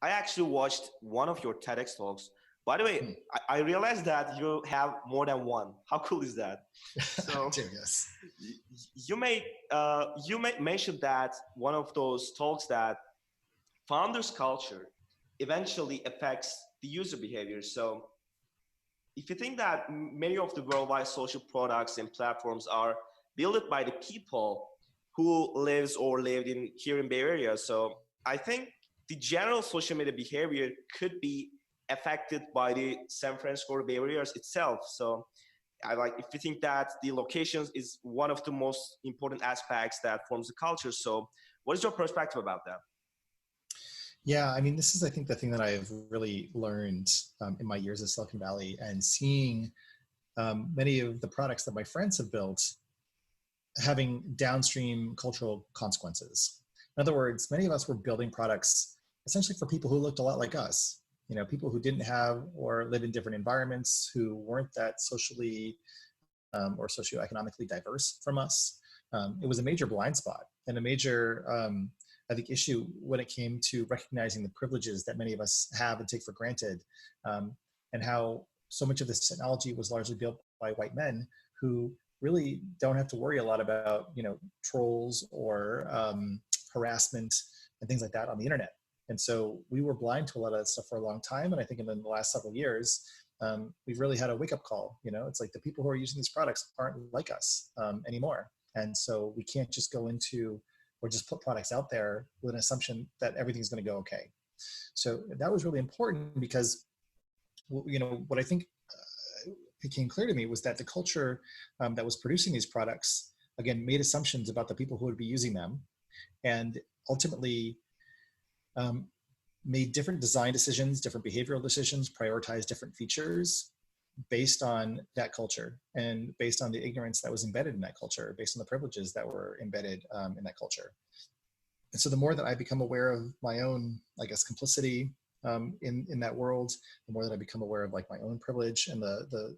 I actually watched one of your TEDx talks. By the way, Hmm. I realized that you have more than one. How cool is that? I So do, yes. y- you may mention that one of those talks that founders culture eventually affects the user behavior. So if you think that many of the worldwide social products and platforms are built by the people who lives or lived in here in Bay Area, so I think the general social media behavior could be affected by the San Francisco Bay Areas itself. So I like if you think that the locations is one of the most important aspects that forms the culture. So what is your perspective about that? Yeah, I mean, this is, I think, the thing that I've really learned in my years at Silicon Valley, and seeing many of the products that my friends have built having downstream cultural consequences. In other words, many of us were building products essentially for people who looked a lot like us. You know, people who didn't have or live in different environments, who weren't that socially or socioeconomically diverse from us. It was a major blind spot and a major, I think, issue when it came to recognizing the privileges that many of us have and take for granted, and how so much of this technology was largely built by white men who really don't have to worry a lot about, you know, trolls or harassment and things like that on the internet. And so we were blind to a lot of that stuff for a long time. And I think in the last several years, we've really had a wake up call. You know, it's like the people who are using these products aren't like us anymore. And so we can't just go into or just put products out there with an assumption that everything's going to go okay. So that was really important because, you know, what I think became clear to me was that the culture that was producing these products, again, made assumptions about the people who would be using them, and ultimately um, made different design decisions, different behavioral decisions, prioritized different features based on that culture and based on the ignorance that was embedded in that culture, based on the privileges that were embedded in that culture. And so the more that I become aware of my own, I guess, complicity in that world, the more that I become aware of like my own privilege and the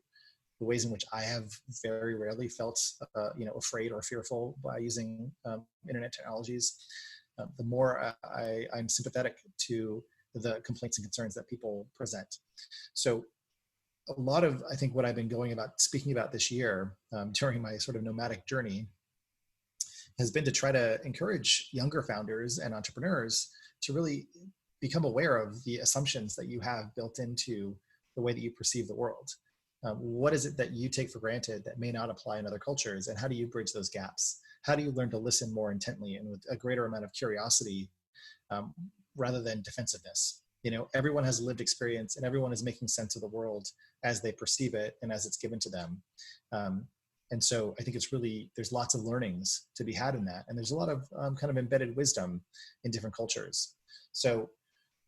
ways in which I have very rarely felt, you know, afraid or fearful by using internet technologies, the more I'm sympathetic to the complaints and concerns that people present. So a lot of, I think, what I've been speaking about this year during my sort of nomadic journey has been to try to encourage younger founders and entrepreneurs to really become aware of the assumptions that you have built into the way that you perceive the world. What is it that you take for granted that may not apply in other cultures, and how do you bridge those gaps? How do you learn to listen more intently and with a greater amount of curiosity rather than defensiveness? You know, everyone has a lived experience, and everyone is making sense of the world as they perceive it and as it's given to them. And so I think it's really, there's lots of learnings to be had in that. And there's a lot of kind of embedded wisdom in different cultures. So,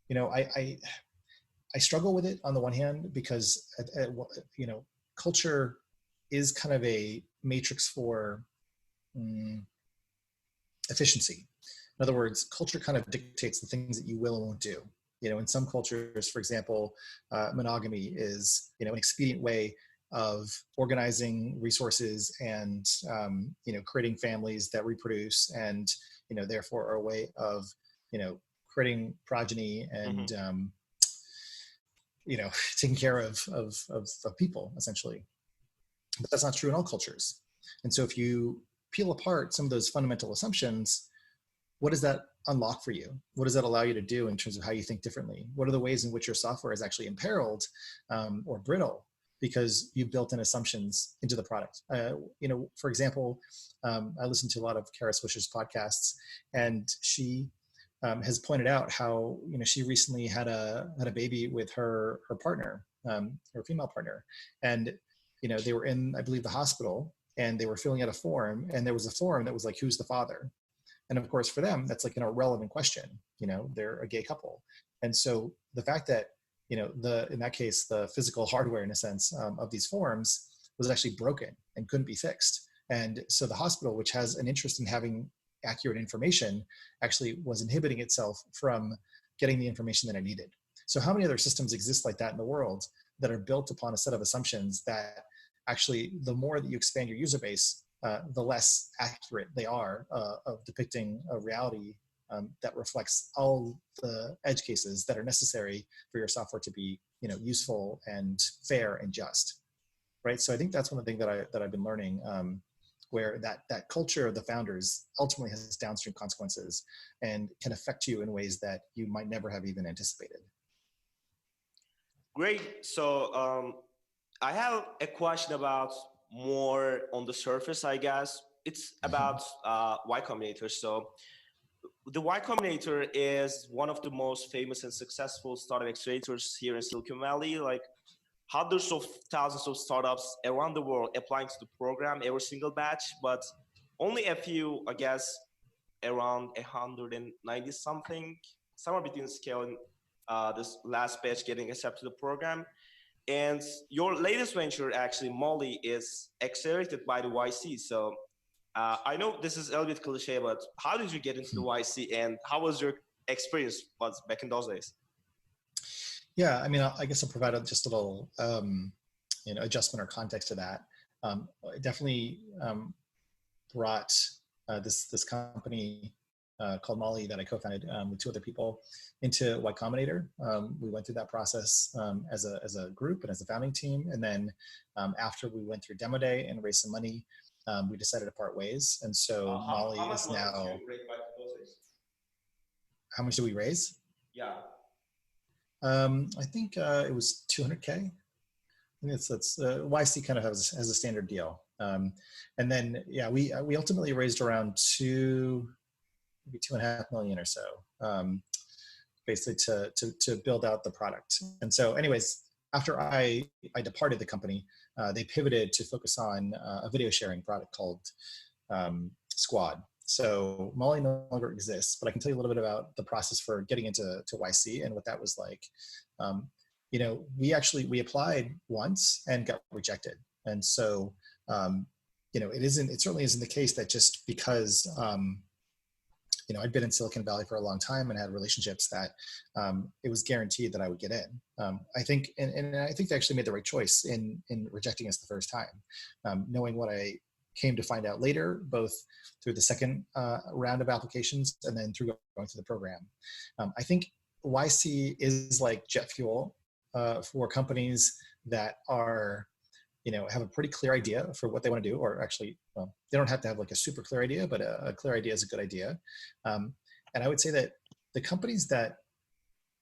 you know, I struggle with it on the one hand because, you know, culture is kind of a matrix for efficiency. In other words, culture kind of dictates the things that you will and won't do. You know, in some cultures, for example, monogamy is, you know, an expedient way of organizing resources and, you know, creating families that reproduce and, you know, therefore are a way of, you know, creating progeny and, Mm-hmm. you know, taking care of people essentially. But that's not true in all cultures. And so if you peel apart some of those fundamental assumptions, what does that unlock for you? What does that allow you to do in terms of how you think differently? What are the ways in which your software is actually imperiled or brittle because you've built in assumptions into the product? You know, for example, I listen to a lot of Kara Swisher's podcasts, and she has pointed out how, you know, she recently had a baby with her partner, her female partner, and, you know, they were in, I believe, the hospital, and they were filling out a form, and there was a form that was like, who's the father? And of course, for them, that's like an irrelevant question. You know, they're a gay couple. And so the fact that, you know, in that case, the physical hardware, in a sense, of these forms was actually broken and couldn't be fixed. And so the hospital, which has an interest in having accurate information, actually was inhibiting itself from getting the information that it needed. So how many other systems exist like that in the world that are built upon a set of assumptions that actually, the more that you expand your user base, the less accurate they are of depicting a reality that reflects all the edge cases that are necessary for your software to be, useful and fair and just, right? So I think that's one of the things that I've been learning, where that culture of the founders ultimately has downstream consequences and can affect you in ways that you might never have even anticipated. Great. So I have a question about more on the surface, I guess. It's about Y Combinator. So the Y Combinator is one of the most famous and successful startup accelerators here in Silicon Valley. Like hundreds of thousands of startups around the world applying to the program every single batch, but only a few, I guess, around 190 something, somewhere between scale and this last batch getting accepted to the program. And your latest venture, actually, Molly, is accelerated by the YC. So I know this is a little bit cliche, but how did you get into the YC, and how was your experience back in those days? Yeah, I mean, I guess I'll provide just a little, adjustment or context to that. I definitely brought this company called Molly that I co-founded with two other people into Y Combinator. We went through that process as a group and as a founding team, and then after we went through demo day and raised some money, we decided to part ways. And so Molly is now. How much did we raise? Yeah. I think it was 200K. I think it's YC kind of has a standard deal. And then, yeah, we ultimately raised around maybe 2.5 million or so, basically to build out the product. And so anyways, after I departed the company, they pivoted to focus on a video sharing product called Squad. So Molly no longer exists, but I can tell you a little bit about the process for getting into YC and what that was like. We applied once and got rejected. And so, it certainly isn't the case that just because, I'd been in Silicon Valley for a long time and had relationships that it was guaranteed that I would get in. I think, and I think they actually made the right choice in rejecting us the first time, knowing what I came to find out later, both through the second round of applications and then through going through the program. I think YC is like jet fuel for companies that are, have a pretty clear idea for what they want to do, or actually, well, they don't have to have like a super clear idea, but a clear idea is a good idea. And I would say that the companies that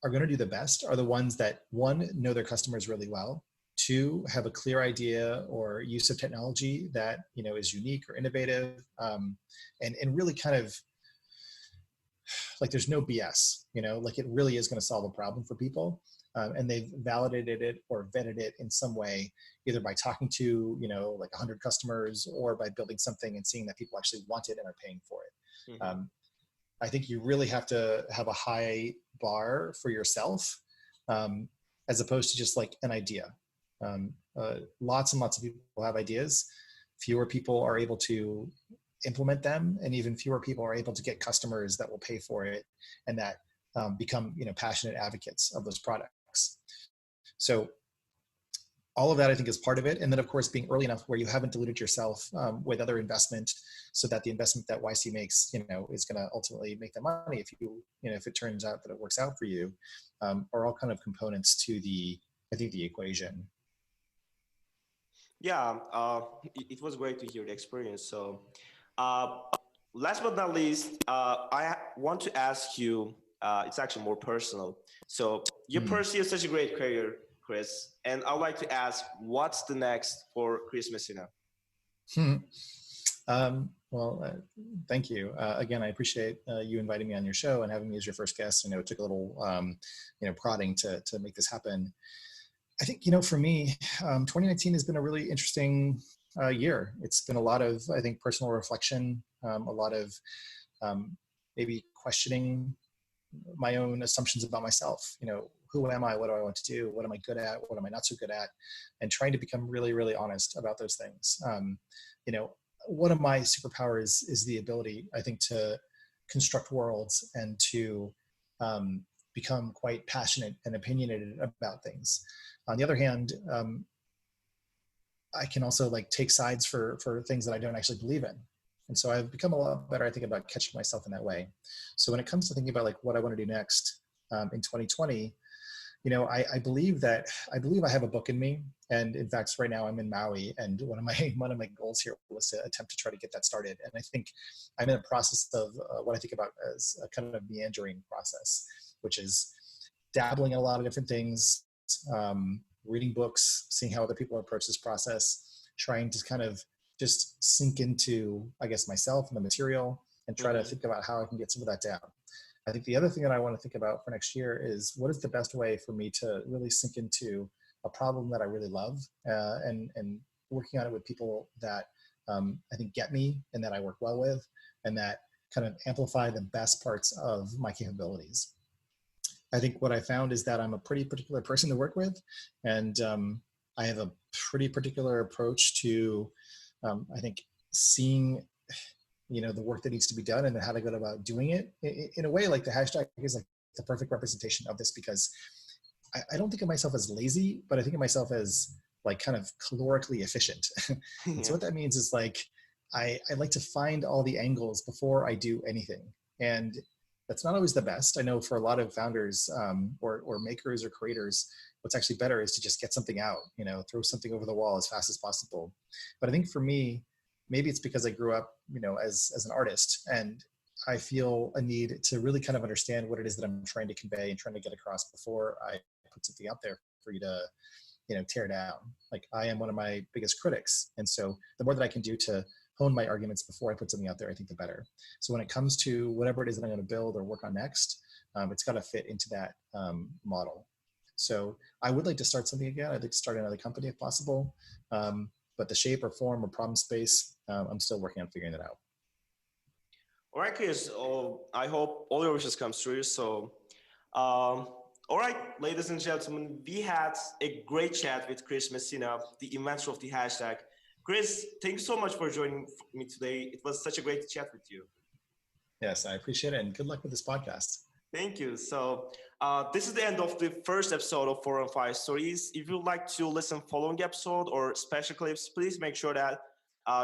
are going to do the best are the ones that, one, know their customers really well, two, have a clear idea or use of technology that, is unique or innovative, and really kind of like there's no BS, like it really is going to solve a problem for people. And they've validated it or vetted it in some way, either by talking to, like 100 customers, or by building something and seeing that people actually want it and are paying for it. Mm-hmm. I think you really have to have a high bar for yourself, as opposed to just like an idea. Lots and lots of people have ideas. Fewer people are able to implement them, and even fewer people are able to get customers that will pay for it and that become, passionate advocates of those products. So all of that, I think, is part of it. And then, of course, being early enough where you haven't diluted yourself with other investment, so that the investment that YC makes, is going to ultimately make the money if it turns out that it works out for you, are all kind of components to the equation. Yeah, it was great to hear the experience. So last but not least, I want to ask you, it's actually more personal. So you pursue such a great career, Chris, and I'd like to ask, what's the next for Chris Messina? Thank you. Again, I appreciate you inviting me on your show and having me as your first guest. It took a little, prodding to make this happen. I think, for me, 2019 has been a really interesting year. It's been a lot of, I think, personal reflection, a lot of maybe questioning my own assumptions about myself. Who am I? What do I want to do? What am I good at? What am I not so good at? And trying to become really, really honest about those things. One of my superpowers is the ability, I think, to construct worlds and to become quite passionate and opinionated about things. On the other hand, I can also take sides for things that I don't actually believe in. And so I've become a lot better, I think, about catching myself in that way. So when it comes to thinking about like what I want to do next in 2020, I believe I have a book in me. And in fact, right now I'm in Maui, and one of my goals here was to attempt to try to get that started. And I think I'm in a process of what I think about as a kind of meandering process, which is dabbling in a lot of different things, reading books, seeing how other people approach this process, trying to kind of just sink into, I guess, myself and the material, and try to Mm-hmm. think about how I can get some of that down. I think the other thing that I want to think about for next year is what is the best way for me to really sink into a problem that I really love, and working on it with people that I think get me and that I work well with, and that kind of amplify the best parts of my capabilities. I think what I found is that I'm a pretty particular person to work with, and I have a pretty particular approach to, I think, seeing the work that needs to be done and then how to go about doing it. In a way, like the hashtag is like the perfect representation of this, because I don't think of myself as lazy, but I think of myself as like kind of calorically efficient. And so Yeah. what that means is like I like to find all the angles before I do anything. And that's not always the best. I know for a lot of founders, or makers or creators, what's actually better is to just get something out, throw something over the wall as fast as possible. But I think for me, maybe it's because I grew up, as an artist, and I feel a need to really kind of understand what it is that I'm trying to convey and trying to get across before I put something out there for you to, tear down. Like, I am one of my biggest critics. And so the more that I can do to hone my arguments before I put something out there, I think the better. So when it comes to whatever it is that I'm going to build or work on next, it's got to fit into that model. So I would like to start something again. I'd like to start another company if possible. But the shape or form or problem space, I'm still working on figuring that out. All right, Chris. Oh, I hope all your wishes come true. So, um, all right, ladies and gentlemen, we had a great chat with Chris Messina, the inventor of the hashtag. Chris, thank you so much for joining me today. It was such a great chat with you. Yes, I appreciate it. And good luck with this podcast. Thank you. So, this is the end of the first episode of 415 Stories. If you'd like to listen following episode or special clips, please make sure that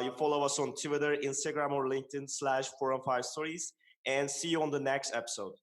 you follow us on Twitter, Instagram, or LinkedIn /415 Stories. And see you on the next episode.